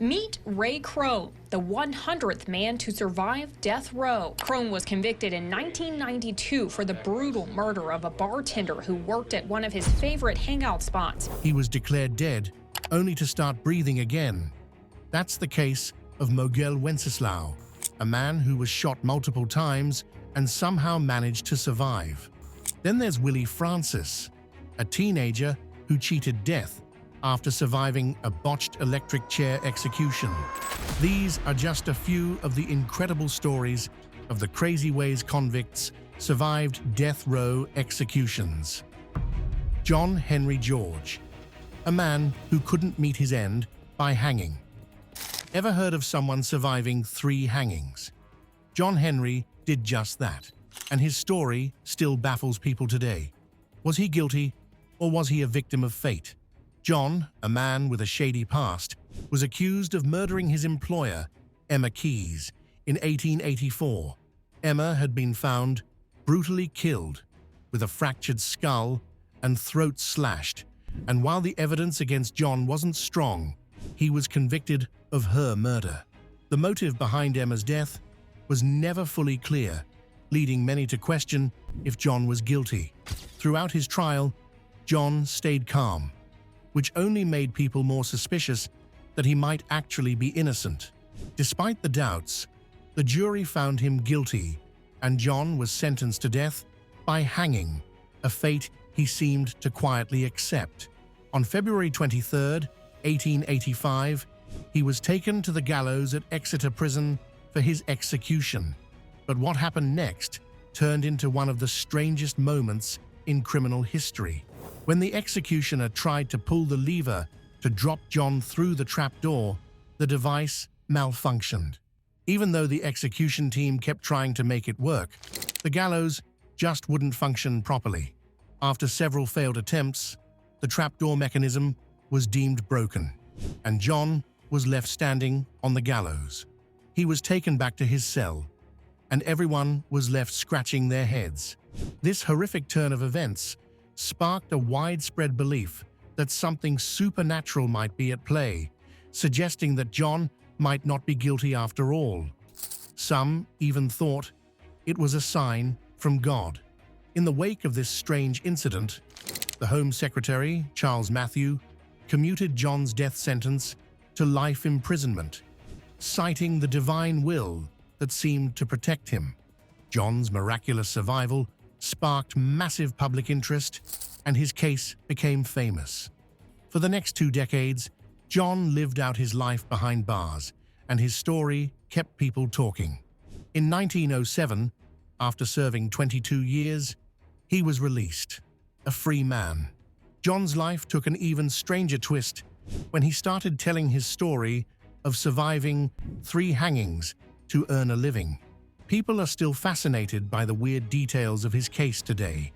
Meet Ray Crone, the 100th man to survive death row. Crone was convicted in 1992 for the brutal murder of a bartender who worked at one of his favorite hangout spots. He was declared dead, only to start breathing again. That's the case of Moguel Wenceslao, a man who was shot multiple times and somehow managed to survive. Then there's Willie Francis, a teenager who cheated death after surviving a botched electric chair execution. These are just a few of the incredible stories of the crazy ways convicts survived death row executions. John Henry George, a man who couldn't meet his end by hanging. Ever heard of someone surviving 3 hangings? John Henry did just that, and his story still baffles people today. Was he guilty, or was he a victim of fate? John, a man with a shady past, was accused of murdering his employer, Emma Keyes, in 1884. Emma had been found brutally killed, with a fractured skull and throat slashed, and while the evidence against John wasn't strong, he was convicted of her murder. The motive behind Emma's death was never fully clear, leading many to question if John was guilty. Throughout his trial, John stayed calm, which only made people more suspicious that he might actually be innocent. Despite the doubts, the jury found him guilty, and John was sentenced to death by hanging, a fate he seemed to quietly accept. On February 23, 1885, he was taken to the gallows at Exeter Prison for his execution. But what happened next turned into one of the strangest moments in criminal history. When the executioner tried to pull the lever to drop John through the trapdoor, the device malfunctioned. Even though the execution team kept trying to make it work, the gallows just wouldn't function properly. After several failed attempts, the trapdoor mechanism was deemed broken, and John was left standing on the gallows. He was taken back to his cell, and everyone was left scratching their heads. This horrific turn of events sparked a widespread belief that something supernatural might be at play, suggesting that John might not be guilty after all. Some even thought it was a sign from God. In the wake of this strange incident, the Home Secretary, Charles Matthew, commuted John's death sentence to life imprisonment, citing the divine will that seemed to protect him. John's miraculous survival sparked massive public interest, and his case became famous. For the next 2 decades, John lived out his life behind bars, and his story kept people talking. In 1907, after serving 22 years, he was released, a free man. John's life took an even stranger twist when he started telling his story of surviving 3 hangings to earn a living. People are still fascinated by the weird details of his case today.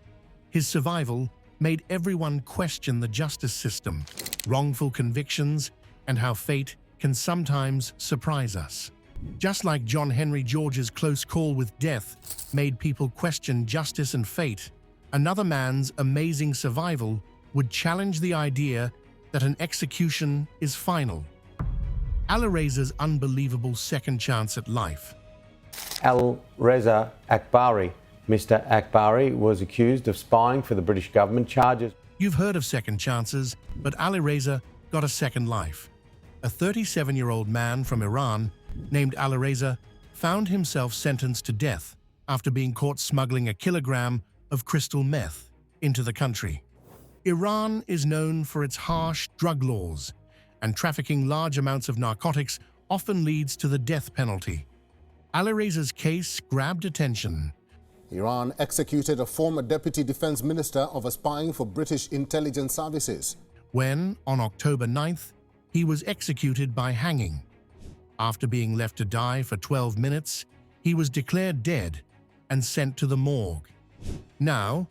His survival made everyone question the justice system, wrongful convictions, and how fate can sometimes surprise us. Just like John Henry George's close call with death made people question justice and fate, another man's amazing survival would challenge the idea that an execution is final. Alireza's unbelievable second chance at life. Alireza Akbari. Mr. Akbari was accused of spying for the British government. Charges. You've heard of second chances, but Alireza got a second life. A 37-year-old man from Iran named Alireza found himself sentenced to death after being caught smuggling a kilogram of crystal meth into the country. Iran is known for its harsh drug laws, and trafficking large amounts of narcotics often leads to the death penalty. Alireza's case grabbed attention. Iran executed a former deputy defense minister of spying for British intelligence services. When, on October 9th, he was executed by hanging. After being left to die for 12 minutes, he was declared dead and sent to the morgue. Now,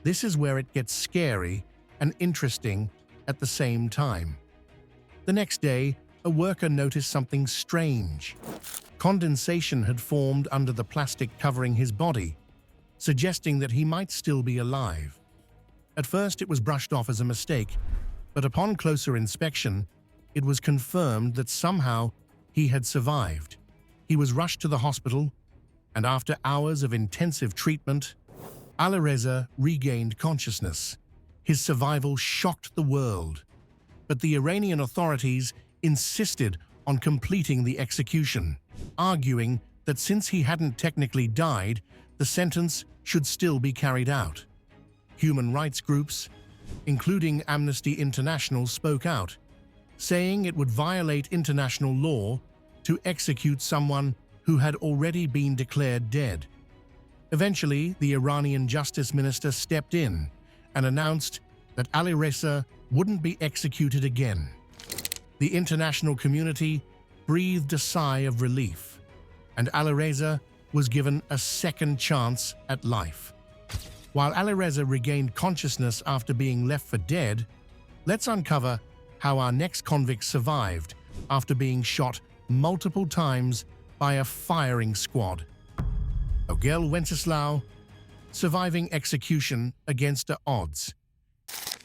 this is where it gets scary and interesting at the same time. The next day, a worker noticed something strange. Condensation had formed under the plastic covering his body, suggesting that he might still be alive. At first, it was brushed off as a mistake, but upon closer inspection, it was confirmed that somehow he had survived. He was rushed to the hospital, and after hours of intensive treatment, Alireza regained consciousness. His survival shocked the world, but the Iranian authorities insisted on completing the execution, arguing that since he hadn't technically died, the sentence should still be carried out. Human rights groups, including Amnesty International, spoke out, saying it would violate international law to execute someone who had already been declared dead. Eventually, the Iranian justice minister stepped in and announced that Alireza wouldn't be executed again. The international community breathed a sigh of relief, and Alireza was given a second chance at life. While Alireza regained consciousness after being left for dead, let's uncover how our next convict survived after being shot multiple times by a firing squad. Moguel Wenceslao, surviving execution against the odds.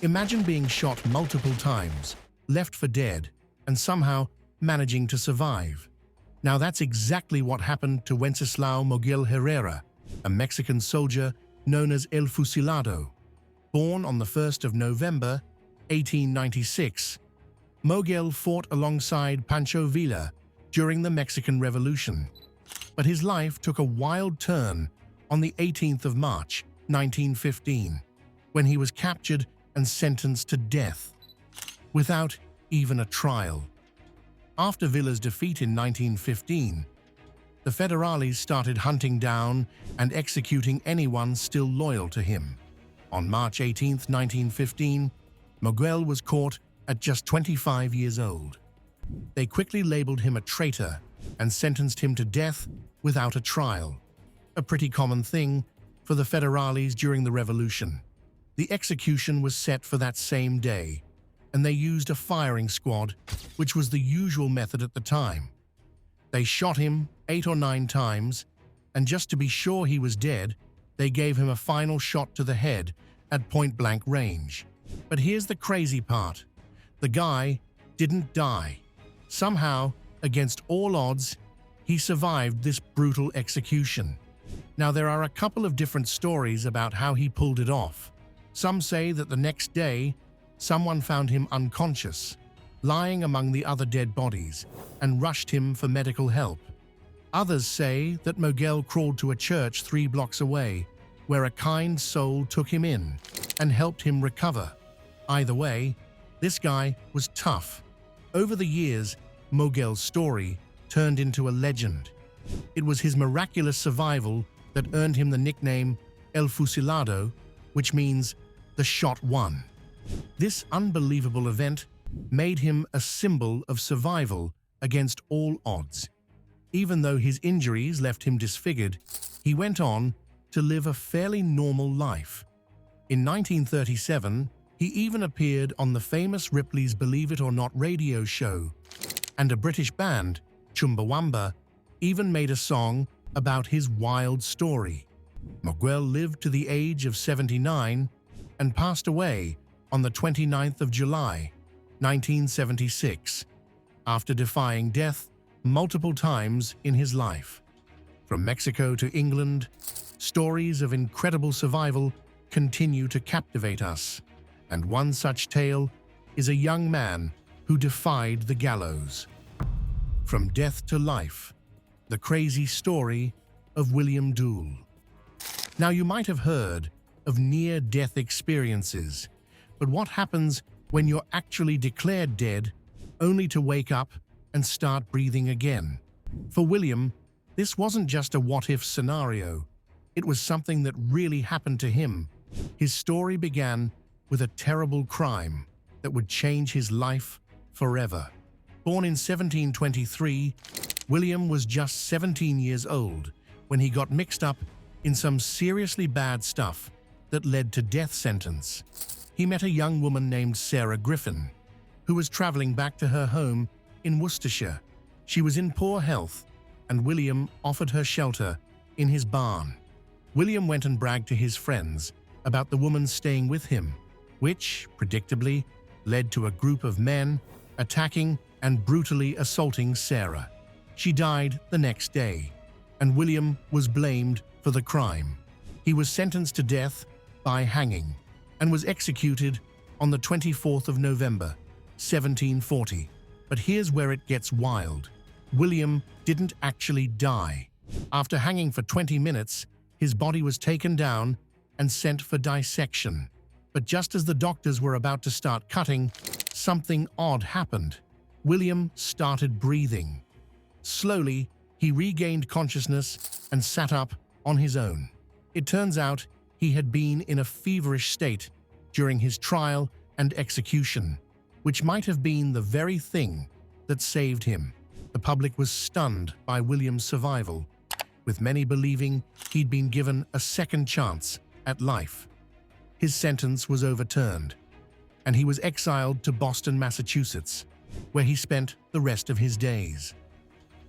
Imagine being shot multiple times, left for dead, and somehow managing to survive. Now that's exactly what happened to Wenceslao Moguel Herrera, a Mexican soldier known as El Fusilado. Born on the 1st of November, 1896, Moguel fought alongside Pancho Villa during the Mexican Revolution. But his life took a wild turn on the 18th of March, 1915, when he was captured and sentenced to death, without even a trial. After Villa's defeat in 1915, the Federales started hunting down and executing anyone still loyal to him. On March 18, 1915, Moguel was caught at just 25 years old. They quickly labeled him a traitor and sentenced him to death without a trial, a pretty common thing for the Federales during the Revolution. The execution was set for that same day, and they used a firing squad, which was the usual method at the time. They shot him 8 or 9 times, and just to be sure he was dead, they gave him a final shot to the head at point-blank range. But here's the crazy part. The guy didn't die. Somehow, against all odds, he survived this brutal execution. Now, there are a couple of different stories about how he pulled it off. Some say that the next day, someone found him unconscious, lying among the other dead bodies, and rushed him for medical help. Others say that Moguel crawled to a church 3 blocks away, where a kind soul took him in and helped him recover. Either way, this guy was tough. Over the years, Moguel's story turned into a legend. It was his miraculous survival that earned him the nickname El Fusilado, which means the shot one. This unbelievable event made him a symbol of survival against all odds. Even though his injuries left him disfigured, he went on to live a fairly normal life. In 1937, he even appeared on the famous Ripley's Believe It or Not radio show, and a British band, Chumbawamba, even made a song about his wild story. Moguel lived to the age of 79 and passed away on the 29th of July, 1976, after defying death multiple times in his life. From Mexico to England, stories of incredible survival continue to captivate us, and one such tale is a young man who defied the gallows. From death to life, the crazy story of William Doyle. Now, you might have heard of near-death experiences, but what happens when you're actually declared dead, only to wake up and start breathing again? For William, this wasn't just a what-if scenario. It was something that really happened to him. His story began with a terrible crime that would change his life forever. Born in 1723, William was just 17 years old when he got mixed up in some seriously bad stuff that led to death sentence. He met a young woman named Sarah Griffin, who was traveling back to her home in Worcestershire. She was in poor health, and William offered her shelter in his barn. William went and bragged to his friends about the woman staying with him, which, predictably, led to a group of men attacking and brutally assaulting Sarah. She died the next day, and William was blamed for the crime. He was sentenced to death by hanging and was executed on the 24th of November, 1740. But here's where it gets wild. William didn't actually die. After hanging for 20 minutes, his body was taken down and sent for dissection. But just as the doctors were about to start cutting, something odd happened. William started breathing. Slowly, he regained consciousness and sat up on his own. It turns out he had been in a feverish state during his trial and execution, which might have been the very thing that saved him. The public was stunned by William's survival, with many believing he'd been given a second chance at life. His sentence was overturned, and he was exiled to Boston, Massachusetts, where he spent the rest of his days.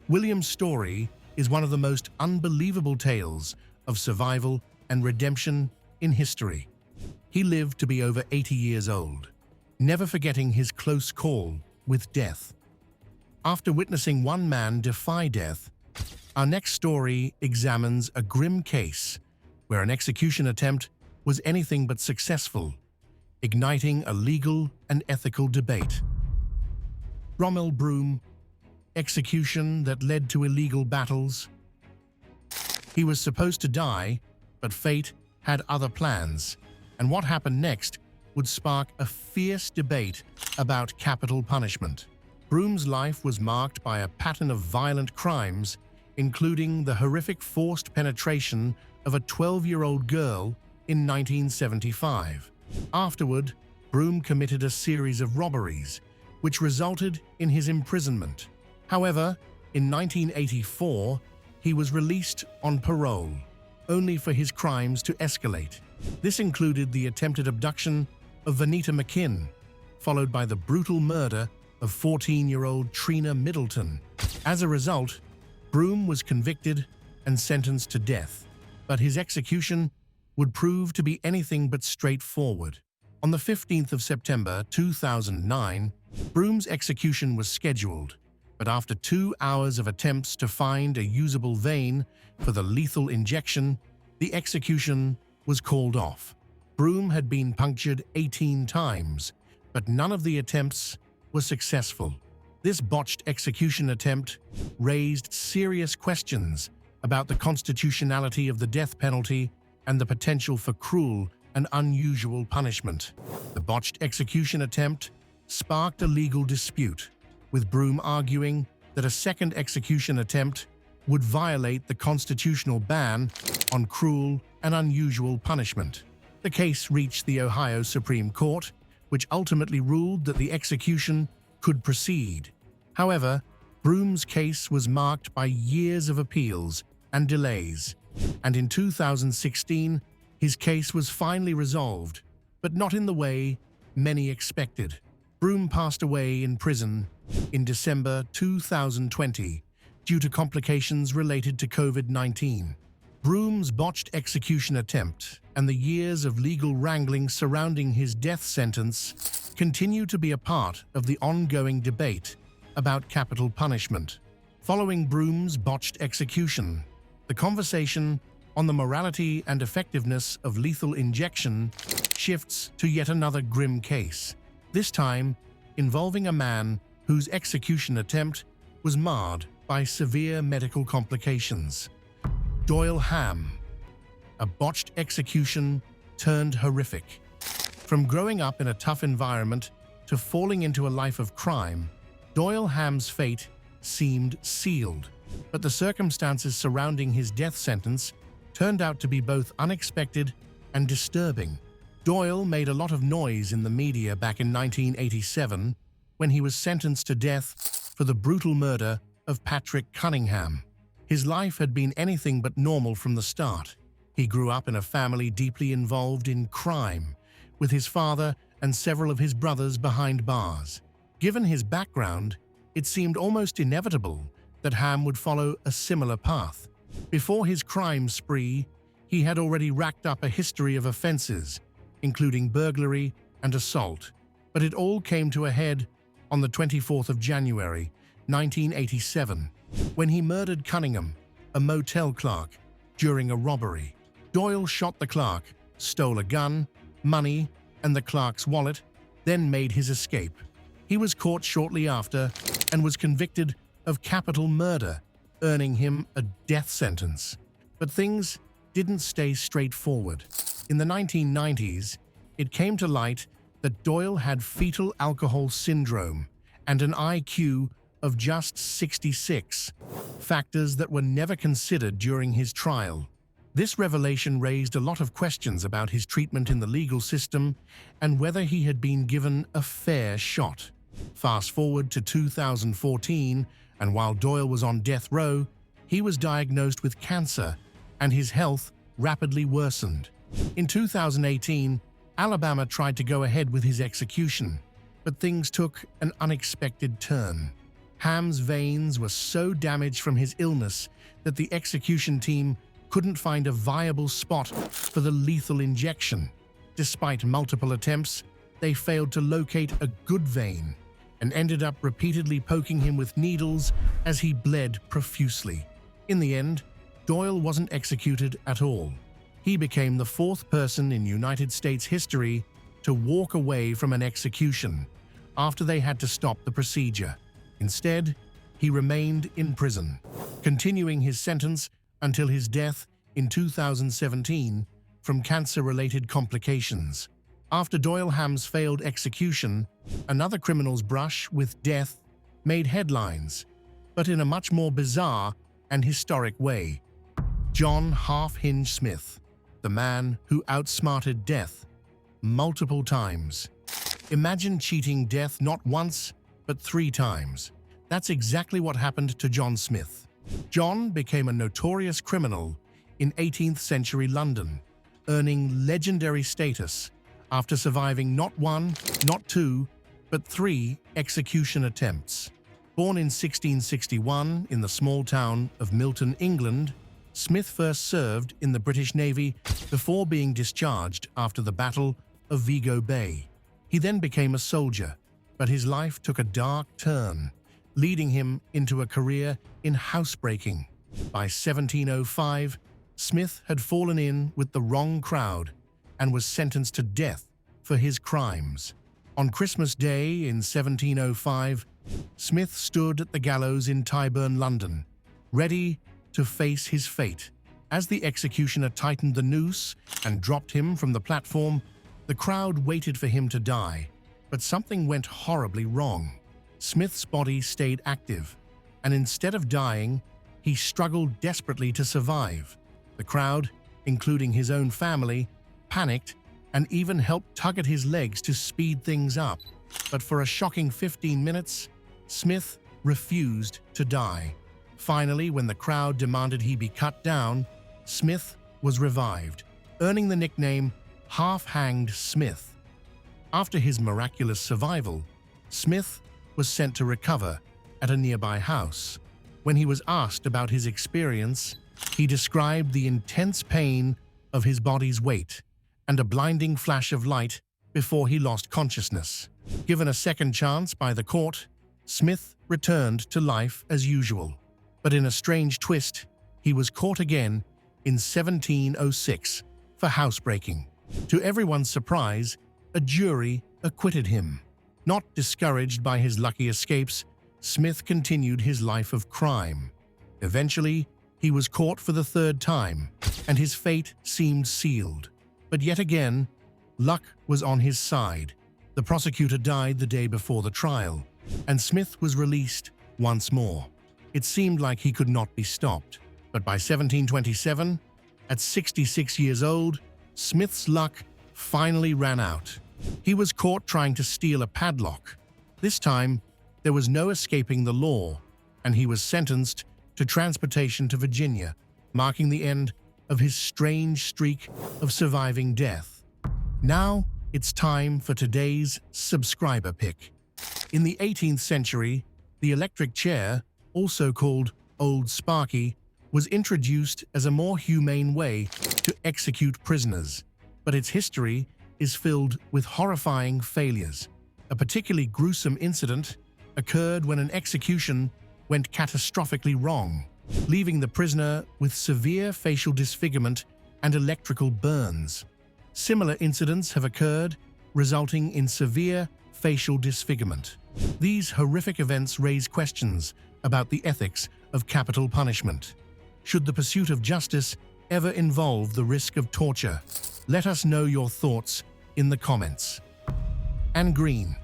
William's story is one of the most unbelievable tales of survival and redemption in history. He lived to be over 80 years old, never forgetting his close call with death. After witnessing one man defy death, our next story examines a grim case where an execution attempt was anything but successful, igniting a legal and ethical debate. Roml Broom, execution that led to illegal battles. He was supposed to die, but fate had other plans, and what happened next would spark a fierce debate about capital punishment. Broom's life was marked by a pattern of violent crimes, including the horrific forced penetration of a 12-year-old girl in 1975. Afterward, Broom committed a series of robberies, which resulted in his imprisonment. However, in 1984, he was released on parole, only for his crimes to escalate. This included the attempted abduction of Vanita McKinn, followed by the brutal murder of 14-year-old Trina Middleton. As a result, Broom was convicted and sentenced to death, but his execution would prove to be anything but straightforward. On the 15th of September 2009, Broom's execution was scheduled, but after 2 hours of attempts to find a usable vein for the lethal injection, the execution was called off. Broom had been punctured 18 times, but none of the attempts was successful. This botched execution attempt raised serious questions about the constitutionality of the death penalty and the potential for cruel and unusual punishment. The botched execution attempt sparked a legal dispute, with Broom arguing that a second execution attempt would violate the constitutional ban on cruel and unusual punishment. The case reached the Ohio Supreme Court, which ultimately ruled that the execution could proceed. However, Broom's case was marked by years of appeals and delays, and in 2016, his case was finally resolved, but not in the way many expected. Broom passed away in prison in December 2020 due to complications related to COVID-19. Broom's botched execution attempt and the years of legal wrangling surrounding his death sentence continue to be a part of the ongoing debate about capital punishment. Following Broom's botched execution, the conversation on the morality and effectiveness of lethal injection shifts to yet another grim case, this time involving a man whose execution attempt was marred by severe medical complications. Doyle Ham, a botched execution turned horrific. From growing up in a tough environment to falling into a life of crime, Doyle Ham's fate seemed sealed, but the circumstances surrounding his death sentence turned out to be both unexpected and disturbing. Doyle made a lot of noise in the media back in 1987 when he was sentenced to death for the brutal murder of Patrick Cunningham. His life had been anything but normal from the start. He grew up in a family deeply involved in crime, with his father and several of his brothers behind bars. Given his background, it seemed almost inevitable that Ham would follow a similar path. Before his crime spree, he had already racked up a history of offenses, including burglary and assault. But it all came to a head on the 24th of January, 1987, when he murdered Cunningham, a motel clerk, during a robbery. Doyle shot the clerk, stole a gun, money, and the clerk's wallet, then made his escape. He was caught shortly after and was convicted of capital murder, earning him a death sentence. But things didn't stay straightforward. In the 1990s, it came to light that Doyle had fetal alcohol syndrome and an IQ of just 66, factors that were never considered during his trial. This revelation raised a lot of questions about his treatment in the legal system and whether he had been given a fair shot. Fast forward to 2014, and while Doyle was on death row, he was diagnosed with cancer, and his health rapidly worsened. In 2018, Alabama tried to go ahead with his execution, but things took an unexpected turn. Ham's veins were so damaged from his illness that the execution team couldn't find a viable spot for the lethal injection. Despite multiple attempts, they failed to locate a good vein and ended up repeatedly poking him with needles as he bled profusely. In the end, Doyle wasn't executed at all. He became the fourth person in United States history to walk away from an execution after they had to stop the procedure. Instead, he remained in prison, continuing his sentence until his death in 2017 from cancer-related complications. After Doyle Ham's failed execution, another criminal's brush with death made headlines, but in a much more bizarre and historic way. John Half-Hinge Smith, the man who outsmarted death multiple times. Imagine cheating death not once, but 3 times. That's exactly what happened to John Smith. John became a notorious criminal in 18th century London, earning legendary status after surviving not 1, not 2, but 3 execution attempts. Born in 1661 in the small town of Milton, England, Smith first served in the British Navy before being discharged after the Battle of Vigo Bay. He then became a soldier, but his life took a dark turn, leading him into a career in housebreaking. By 1705, Smith had fallen in with the wrong crowd and was sentenced to death for his crimes. On Christmas Day in 1705, Smith stood at the gallows in Tyburn, London, ready to face his fate. As the executioner tightened the noose and dropped him from the platform, the crowd waited for him to die. But something went horribly wrong. Smith's body stayed active, and instead of dying, he struggled desperately to survive. The crowd, including his own family, panicked and even helped tug at his legs to speed things up. But for a shocking 15 minutes, Smith refused to die. Finally, when the crowd demanded he be cut down, Smith was revived, earning the nickname Half-Hanged Smith. After his miraculous survival, Smith was sent to recover at a nearby house. When he was asked about his experience, he described the intense pain of his body's weight and a blinding flash of light before he lost consciousness. Given a second chance by the court, Smith returned to life as usual. But in a strange twist, he was caught again in 1706 for housebreaking. To everyone's surprise, a jury acquitted him. Not discouraged by his lucky escapes, Smith continued his life of crime. Eventually, he was caught for the 3rd time, and his fate seemed sealed. But yet again, luck was on his side. The prosecutor died the day before the trial, and Smith was released once more. It seemed like he could not be stopped. But by 1727, at 66 years old, Smith's luck finally ran out. He was caught trying to steal a padlock. This time, there was no escaping the law, and he was sentenced to transportation to Virginia, marking the end of his strange streak of surviving death. Now, it's time for today's subscriber pick. In the 18th century, the electric chair, also called Old Sparky, was introduced as a more humane way to execute prisoners, but its history is filled with horrifying failures. A particularly gruesome incident occurred when an execution went catastrophically wrong, leaving the prisoner with severe facial disfigurement and electrical burns. Similar incidents have occurred, resulting in severe facial disfigurement. These horrific events raise questions about the ethics of capital punishment. Should the pursuit of justice ever involve the risk of torture? Let us know your thoughts in the comments. Anne Green,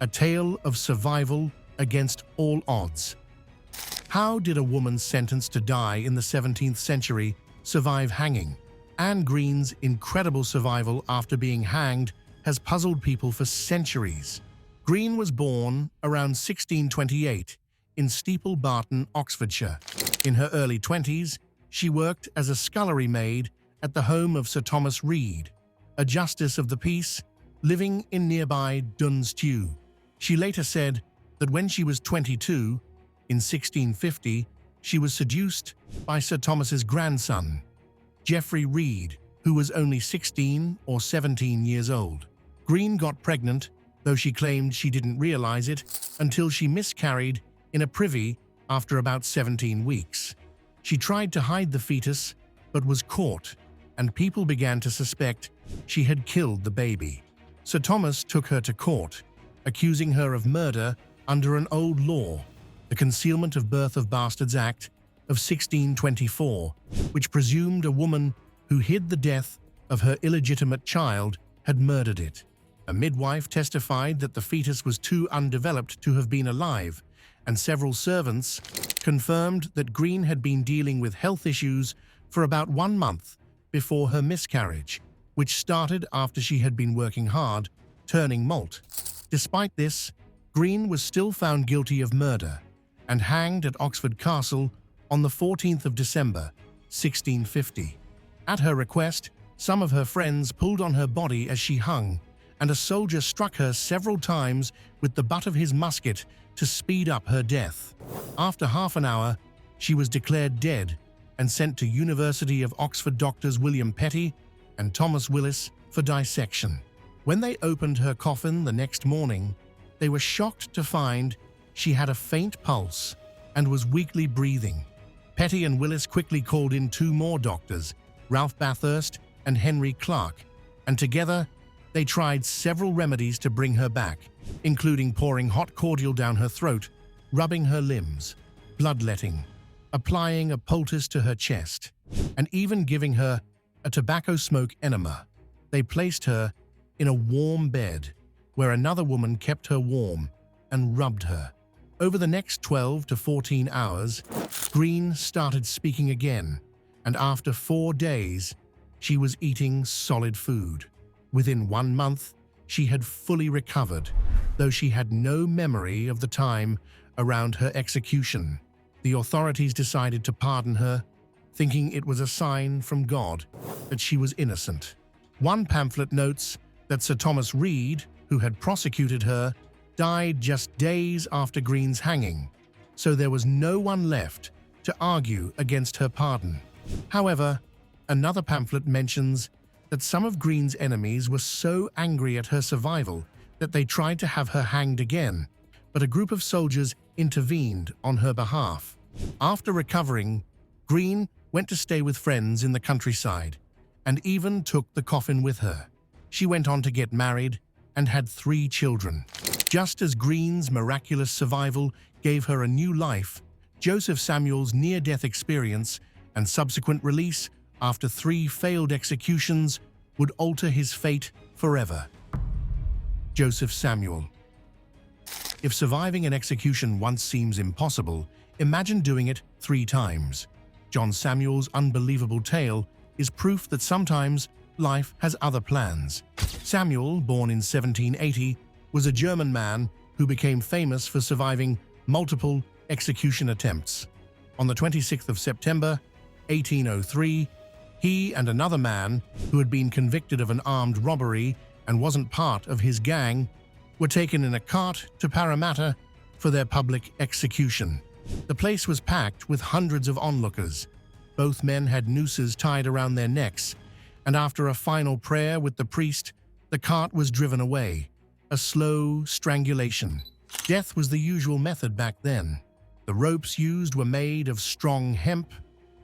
a tale of survival against all odds. How did a woman sentenced to die in the 17th century survive hanging? Anne Green's incredible survival after being hanged has puzzled people for centuries. Green was born around 1628 in Steeple Barton, Oxfordshire. In her early 20s, she worked as a scullery maid at the home of Sir Thomas Reed, a justice of the peace living in nearby Dunstew. She later said that when she was 22, in 1650, she was seduced by Sir Thomas's grandson, Geoffrey Reed, who was only 16 or 17 years old. Green got pregnant, though she claimed she didn't realize it until she miscarried in a privy after about 17 weeks. She tried to hide the fetus, but was caught, and people began to suspect she had killed the baby. Sir Thomas took her to court, accusing her of murder under an old law, the Concealment of Birth of Bastards Act of 1624, which presumed a woman who hid the death of her illegitimate child had murdered it. A midwife testified that the fetus was too undeveloped to have been alive, and several servants confirmed that Green had been dealing with health issues for about 1 month before her miscarriage, which started after she had been working hard, turning malt. Despite this, Green was still found guilty of murder and hanged at Oxford Castle on the 14th of December, 1650. At her request, some of her friends pulled on her body as she hung, and a soldier struck her several times with the butt of his musket to speed up her death. After half an hour, she was declared dead and sent to University of Oxford doctors William Petty and Thomas Willis for dissection. When they opened her coffin the next morning, they were shocked to find she had a faint pulse and was weakly breathing. Petty and Willis quickly called in 2 more doctors, Ralph Bathurst and Henry Clark, and together they tried several remedies to bring her back, including pouring hot cordial down her throat, rubbing her limbs, bloodletting, applying a poultice to her chest, and even giving her a tobacco smoke enema. They placed her in a warm bed, where another woman kept her warm and rubbed her. Over the next 12 to 14 hours, Green started speaking again, and after 4 days, she was eating solid food. Within 1 month, she had fully recovered, though she had no memory of the time around her execution. The authorities decided to pardon her, thinking it was a sign from God that she was innocent. One pamphlet notes that Sir Thomas Reed, who had prosecuted her, died just days after Green's hanging, so there was no one left to argue against her pardon. However, another pamphlet mentions that some of Green's enemies were so angry at her survival that they tried to have her hanged again, but a group of soldiers intervened on her behalf. After recovering, Green went to stay with friends in the countryside and even took the coffin with her. She went on to get married and had 3 children. Just as Green's miraculous survival gave her a new life, Joseph Samuel's near-death experience and subsequent release after 3 failed executions would alter his fate forever. Joseph Samuel. If surviving an execution once seems impossible, imagine doing it 3 times. John Samuel's unbelievable tale is proof that sometimes life has other plans. Samuel, born in 1780, was a German man who became famous for surviving multiple execution attempts. On the 26th of September, 1803, he and another man who had been convicted of an armed robbery and wasn't part of his gang were taken in a cart to Parramatta for their public execution. The place was packed with hundreds of onlookers. Both men had nooses tied around their necks, and after a final prayer with the priest, the cart was driven away. a slow strangulation. Death was the usual method back then. The ropes used were made of strong hemp,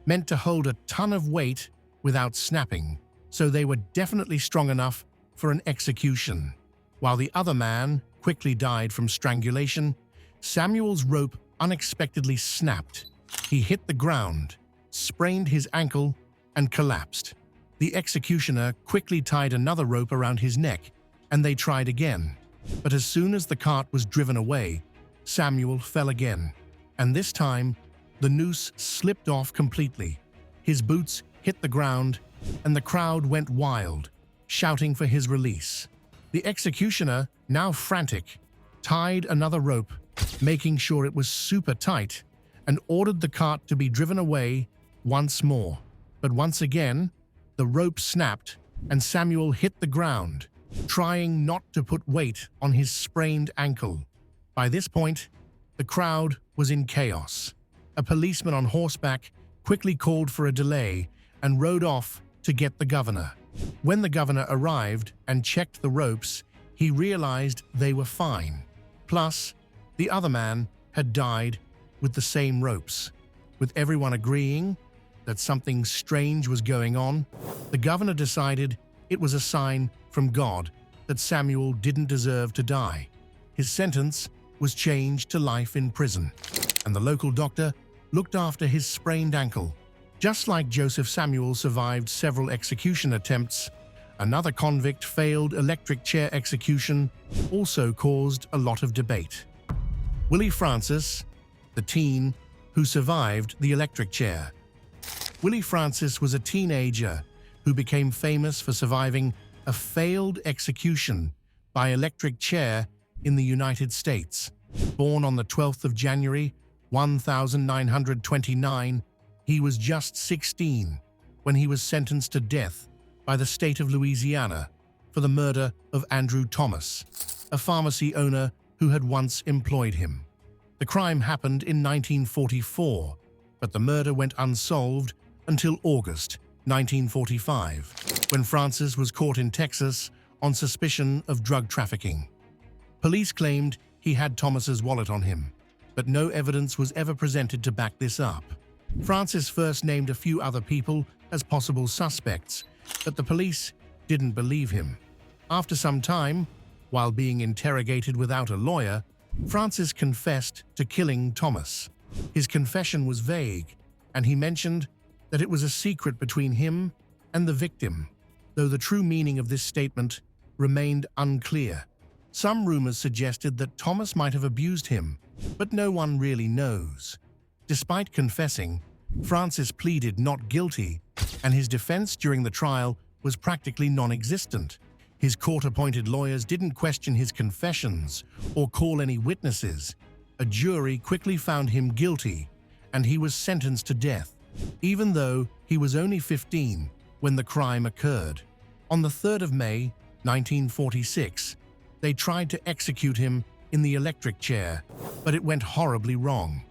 meant to hold a ton of weight without snapping, so they were definitely strong enough for an execution. While the other man quickly died from strangulation, Samuel's rope unexpectedly snapped. He hit the ground, sprained his ankle, and collapsed. The executioner quickly tied another rope around his neck, and they tried again. But as soon as the cart was driven away, Samuel fell again, and this time, the noose slipped off completely. His boots hit the ground, and the crowd went wild, shouting for his release. The executioner, now frantic, tied another rope, making sure it was super tight, and ordered the cart to be driven away once more. But once again, the rope snapped, and Samuel hit the ground, trying not to put weight on his sprained ankle. By this point, the crowd was in chaos. A policeman on horseback quickly called for a delay and rode off to get the governor. When the governor arrived and checked the ropes, he realized they were fine. Plus, the other man had died with the same ropes. With everyone agreeing that something strange was going on, the governor decided it was a sign from God that Samuel didn't deserve to die. His sentence was changed to life in prison, and the local doctor looked after his sprained ankle. Just like Joseph Samuel survived several execution attempts, another convict failed electric chair execution also caused a lot of debate. Willie Francis, the teen who survived the electric chair. Willie Francis was a teenager who became famous for surviving a failed execution by electric chair in the United States. Born on the 12th of January, 1929, he was just 16 when he was sentenced to death by the state of Louisiana for the murder of Andrew Thomas, a pharmacy owner who had once employed him. The crime happened in 1944, but the murder went unsolved until August 1945, when Francis was caught in Texas on suspicion of drug trafficking. Police claimed he had Thomas's wallet on him, but no evidence was ever presented to back this up. Francis first named a few other people as possible suspects, but the police didn't believe him. After some time, while being interrogated without a lawyer, Francis confessed to killing Thomas. His confession was vague, and he mentioned that it was a secret between him and the victim, though the true meaning of this statement remained unclear. Some rumors suggested that Thomas might have abused him, but no one really knows. Despite confessing, Francis pleaded not guilty, and his defense during the trial was practically non-existent. His court-appointed lawyers didn't question his confessions or call any witnesses. A jury quickly found him guilty, and he was sentenced to death, even though he was only 15 when the crime occurred. On the 3rd of May, 1946, they tried to execute him in the electric chair, but it went horribly wrong.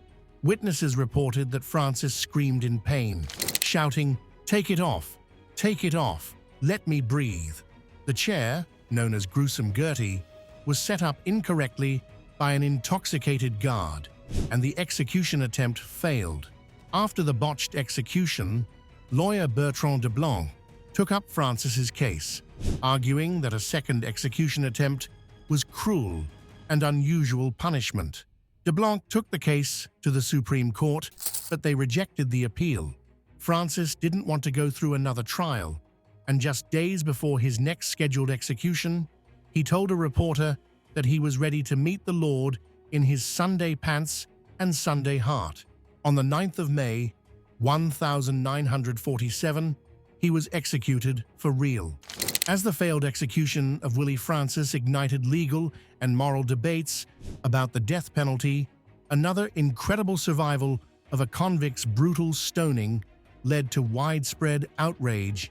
Witnesses reported that Francis screamed in pain, shouting, "Take it off! Take it off! Let me breathe!" The chair, known as Gruesome Gertie, was set up incorrectly by an intoxicated guard, and the execution attempt failed. After the botched execution, lawyer Bertrand de Blanc took up Francis's case, arguing that a second execution attempt was cruel and unusual punishment. De Blanc took the case to the Supreme Court, but they rejected the appeal. Francis didn't want to go through another trial, and just days before his next scheduled execution, he told a reporter that he was ready to meet the Lord in his Sunday pants and Sunday heart. On the 9th of May, 1947, he was executed for real. As the failed execution of Willie Francis ignited legal and moral debates about the death penalty, another incredible survival of a convict's brutal stoning led to widespread outrage.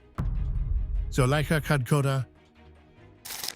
Zola Kadod.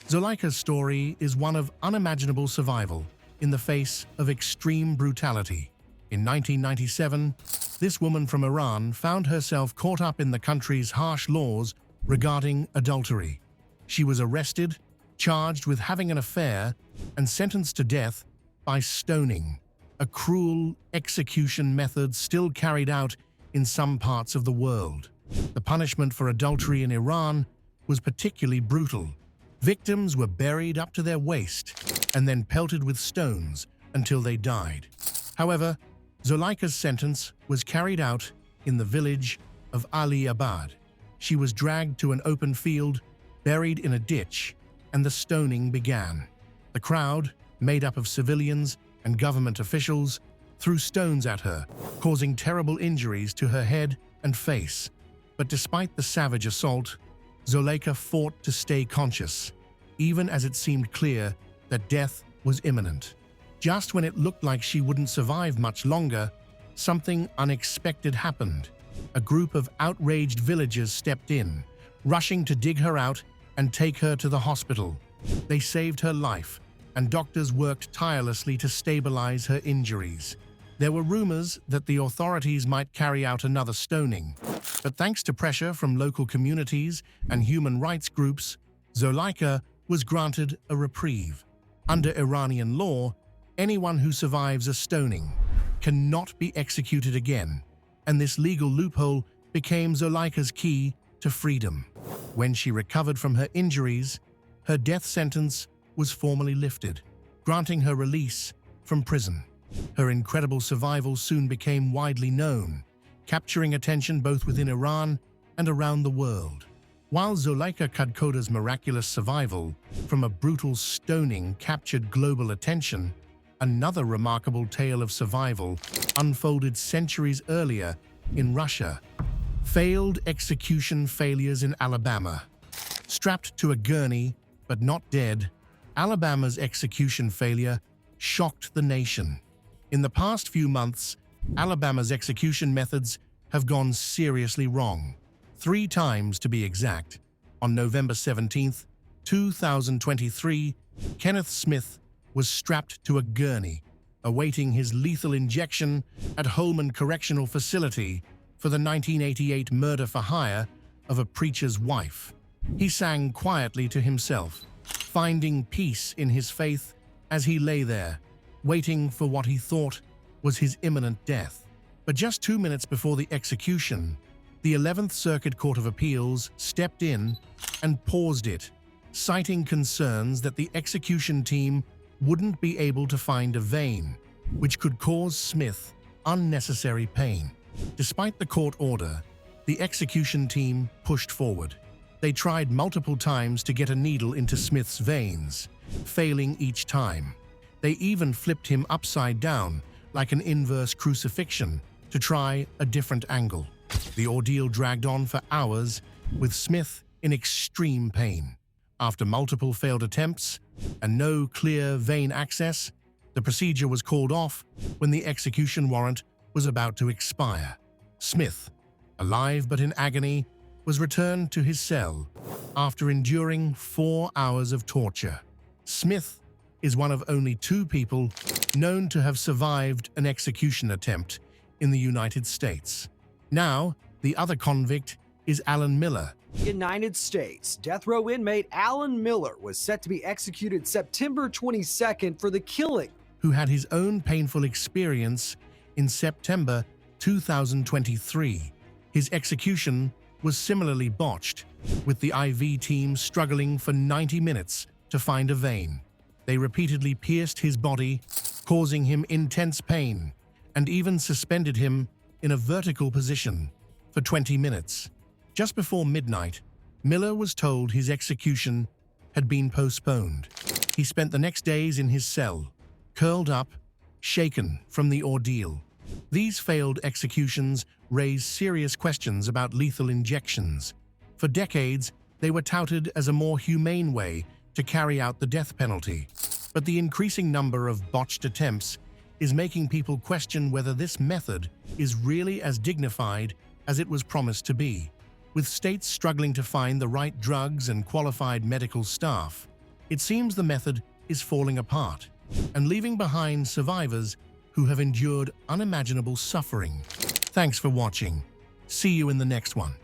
Zolaika's story is one of unimaginable survival in the face of extreme brutality. In 1997, this woman from Iran found herself caught up in the country's harsh laws regarding adultery. She was arrested, charged with having an affair and sentenced to death by stoning, a cruel execution method still carried out in some parts of the world. The punishment for adultery in Iran was particularly brutal. Victims were buried up to their waist and then pelted with stones until they died. However, Zulaika's sentence was carried out in the village of Ali-Abad. She was dragged to an open field, buried in a ditch, and the stoning began. The crowd, made up of civilians and government officials, threw stones at her, causing terrible injuries to her head and face. But despite the savage assault, Zulaika fought to stay conscious, even as it seemed clear that death was imminent. Just when it looked like she wouldn't survive much longer, something unexpected happened. A group of outraged villagers stepped in, rushing to dig her out and take her to the hospital. They saved her life, and doctors worked tirelessly to stabilize her injuries. There were rumors that the authorities might carry out another stoning, but thanks to pressure from local communities and human rights groups, Zulaika was granted a reprieve. Under Iranian law, anyone who survives a stoning cannot be executed again, and this legal loophole became Zulaika's key to freedom. When she recovered from her injuries, her death sentence was formally lifted, granting her release from prison. Her incredible survival soon became widely known, capturing attention both within Iran and around the world. While Zola Kadod's miraculous survival from a brutal stoning captured global attention, another remarkable tale of survival unfolded centuries earlier in Russia. Failed execution failures in Alabama. Strapped to a gurney, but not dead, Alabama's execution failure shocked the nation. In the past few months, Alabama's execution methods have gone seriously wrong. 3 times to be exact. On November 17, 2023, Kenneth Smith was strapped to a gurney, awaiting his lethal injection at Holman Correctional Facility for the 1988 murder for hire of a preacher's wife. He sang quietly to himself, finding peace in his faith as he lay there, waiting for what he thought was his imminent death. But just 2 minutes before the execution, the 11th Circuit Court of Appeals stepped in and paused it, citing concerns that the execution team wouldn't be able to find a vein, which could cause Smith unnecessary pain. Despite the court order, the execution team pushed forward. They tried multiple times to get a needle into Smith's veins, failing each time. They even flipped him upside down, like an inverse crucifixion, to try a different angle. The ordeal dragged on for hours, with Smith in extreme pain. After multiple failed attempts and no clear vein access, the procedure was called off when the execution warrant was about to expire. Smith, alive but in agony, was returned to his cell after enduring 4 hours of torture. Smith is one of only 2 people known to have survived an execution attempt in the United States. Now, the other convict is Alan Miller. United States. Death row inmate Alan Miller was set to be executed September 22nd for the killing. Who had his own painful experience in September 2023. His execution was similarly botched, with the IV team struggling for 90 minutes to find a vein. They repeatedly pierced his body, causing him intense pain, and even suspended him in a vertical position for 20 minutes. Just before midnight, Miller was told his execution had been postponed. He spent the next days in his cell, curled up, shaken from the ordeal. These failed executions raised serious questions about lethal injections. For decades, they were touted as a more humane way to carry out the death penalty. But the increasing number of botched attempts is making people question whether this method is really as dignified as it was promised to be. With states struggling to find the right drugs and qualified medical staff, it seems the method is falling apart and leaving behind survivors who have endured unimaginable suffering. Thanks for watching. See you in the next one.